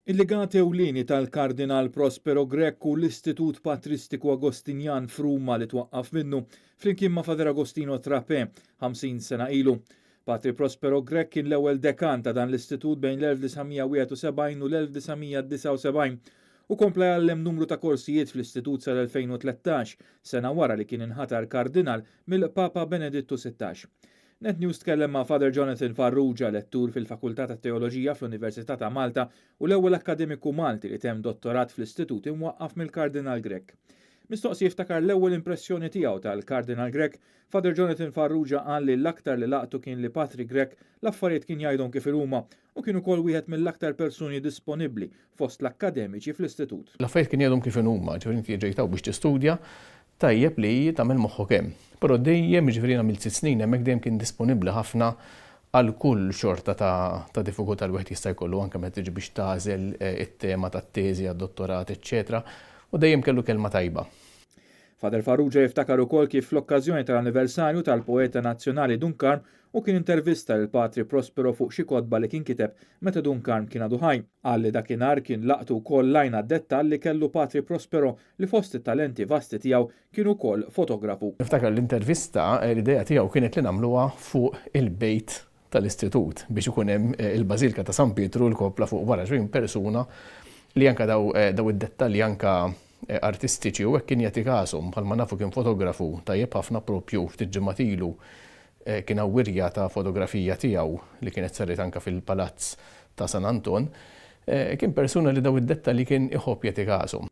Il-legat ewlieni tal-Kardinal Prospero Grek u l-Istitut Patristiku Agostinjan f'Ruma li twaqqaf minnu flimkien ma' Father Agostino Trape 50 sena ilu. Patri Prospero Grek kien l-ewwel dekan ta' dan l-istitut bejn l-1971 u l-1979 u kompla jgħallem numru ta' korsijiet fl-istitut sal-2013 sena wara li kien inħatar kardinal mill-Papa Benedittu 16. Net News tkellem ma' Father Jonathan Farrugia, lettur fil-Fakultà ta' Teoloġija fl-Università ta' Malta u l-ewwel akademiku Malti li temm dottorat fl-istitut imwaqqaf mill-Kardinal Grek. Mistoqsi jiftakar l-ewwel impressjoni tiegħu tal-Kardinal Grek, Father Jonathan Farrugia qal li l-aktar li laqtu kien li Patri Grek l-affarijiet kien jgħidhom kif huma u kien ukoll wieħed mill-aktar persuni disponibbli fost l-akkademiċi fl-istitut. L-affarijiet kien jgħidhom kif huma, ġifieri inti ġejtaw biex tistudja tajjeb li tagħmel moħħok hemm. Però dejjem ġifieri nagħmel 6 snin hemmhekk dejjem kien disponibbli ħafna għal kull xorta ta' diffikultà l wieħed jista' jkollu anke meta tiġi biex tażel it-tema tat-teżi għad-dottorat, eċċetera, u dejjem kellu kelma tajba. Father Farrugia jiftakar ukoll kif fl-okkażjoni tal-anniversarju tal-poeta nazzjonali Dunkarm u kien intervista lil Patri Prospero fuq xi kotba li kien kiteb meta Dunkarm kien għadu ħaj. Qal li dakinhar kien laqtu wkoll lajna d-dettall li kellu Patri Prospero li fost it-talenti vasti tiegħu kien ukoll fotografu. Niftakar l-intervista l-idea tiegħu kienet li nagħmluha fuq il-bejt tal-istitut biex ikun hemm il-Bażilika ta' San Pietru l-kopla fuq wara 20 persuna li anke daw id-dettalji anke artistiċi u hekk kien jagħti każhom bħalma nafu kien fotografu tajjeb ħafna proprju ftit ġimgħat ilu kien awwirja ta' fotografija tiegħu li kienet sarret anke fil-Palazz ta' San Anton, kien persuna li daw id-dettalji kien iħobb jagħti każhom.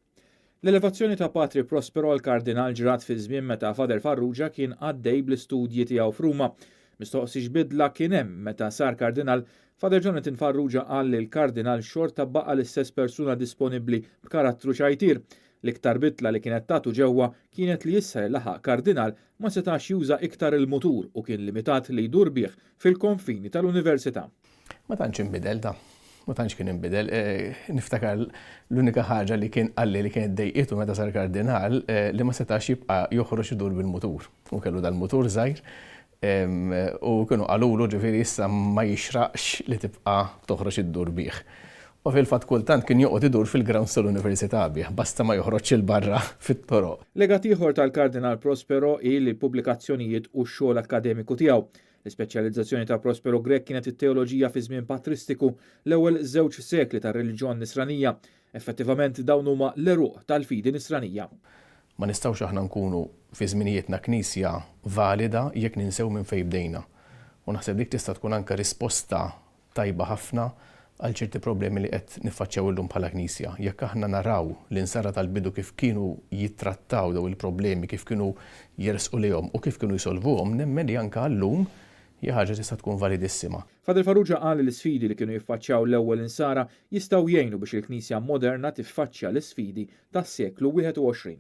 L-elevazzjoni ta' Patri Prospero għal kardinal ġrat fi żmien meta Father Farrugia kien għaddej bl-istudji tiegħu f'Ruma. Mistoqsi x'bidla kien hemm meta sar kardinal, Father Jonathan Farrugia qal li l-kardinal xorta baqa' l-istess persuna disponibbli b'karattru xajtir. L-iktar bidla li kienet tagħtu ġewwa kienet li issa laħaq kardinal ma setax juża iktar il-mutur u kien limitat li jdur bih fil-konfini tal-Università. Ma tantx inbidel da. Ma tantx kien inbidel. Niftakar l-unika ħaġa li kien qalli li kienet dejqitu meta sar kardinal li ma setax jibqa' joħroġ idur bil-mutur. U kellu dal-mutur żgħir u kienu qalulu ġifieri issa ma jixraqx li tibqa' toħroġ iddur bih. U fil-fatt kultant kien joqgħod idur fil-grounds tal-Università bih, basta ma joħroġx il-barra fit-toroq. Legat ieħor tal-Kardinal Prospero hi l-pubblikazzjonijiet u x-xogħol akademiku tiegħu. L-ispeċjalizzazzjoni ta' Prospero Grek kienet it-teoloġija fi żmien patristiku l-ewwel 2 sekli tar-reliġjon Nisranija. Effettivament dawn huma l-eruq tal-fidi Nisranija. Ma nistgħux aħna nkunu fi żminijietna knisja valida jekk ninsew minn fejn bdejna. U naħseb dik tista' tkun anke risposta tajba ħafna għal ċerti problemi li qed niffaċċjaw illum bħala Knisja. Jekk aħna naraw l-insara tal-bidu kif kienu jittrattaw daw il-problemi, kif kienu jersqu lihom u kif kienu jsolvuhom, nemmen li anke llum hija ħaġa tista' tkun validissima. Father Farrugia qal li l-isfidi li kienu jiffaċċjaw l-ewwel insara jistgħu jgħinu biex il-Knisja moderna tiffaċċja l-isfidi tas-seklu 21.